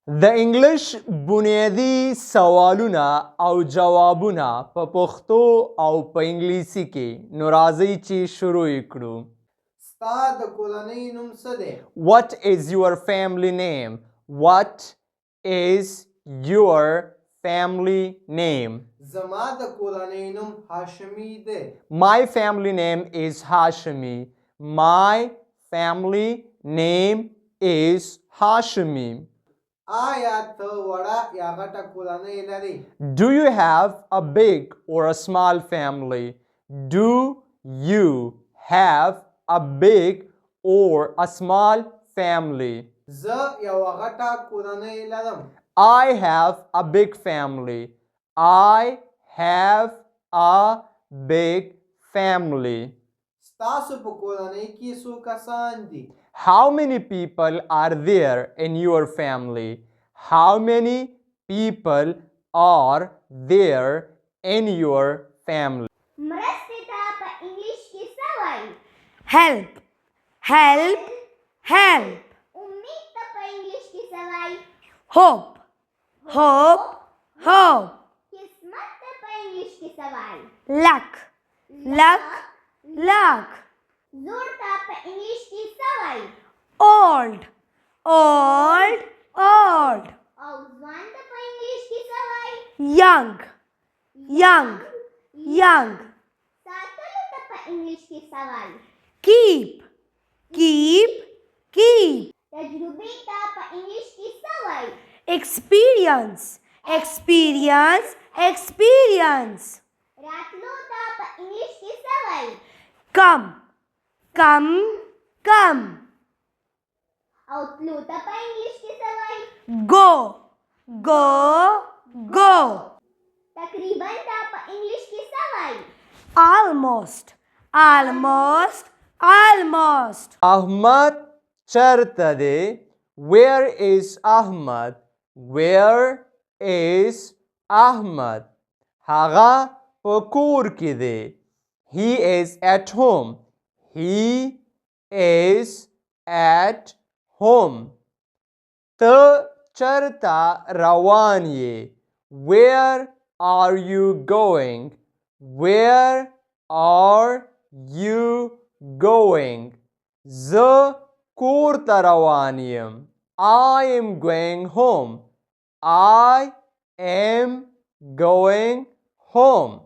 د انګلش بنیادی سوالونه او جوابونه په پښتو او په انګلیسي کې نو راځئ چې شروع یې کړو. ستا د کورنۍ نوم څه دی؟ What is your family name? What is your family name? زما د کورنۍ نوم هاشمي دی. My family name is Hashimi. My family name is Hashimi. آیا ته وړه یا غټه کورنۍ لرې؟ Do you have a big or a small family? Do you have a big or a small family? زه یوه غټه کورنۍ لرم. I have a big family. I have a big family. ستاسو په کورنۍ کې څو کسان دي؟ How many people are there in your family? How many people are there in your family? مرستې ته په انګلیش کې څه وایي؟ help help help امید ته په انګلیش کې څه وایي؟ hope hope hope قسمت ته په انګلیش کې څه وایي؟ luck luck luck زوړ ته په انګلیش کې څه وایي؟ old old old او ځوان ته په انګلیش کې څه وایي؟ young young young ساتلو ته په انګلیش کې څه وایي؟ keep keep keep تجربې ته په انګلیش کې څه وایي؟ experience experience experience راتلو ته په انګلیش کې څه وایي؟ come come come او تلو ته په انګلیش کې څه وایي؟ go go go تقریبا ته په انګلیش کې څه وایي؟ almost almost almost Ahmad چیرته دی؟ Where is Ahmad? Where is Ahmad? هغه په کور کې دی. He is at home. He is at home. ته چیرته روان یې؟ Where are you going? Where are you going? زه کور ته روان یم. I am going home. I am going home.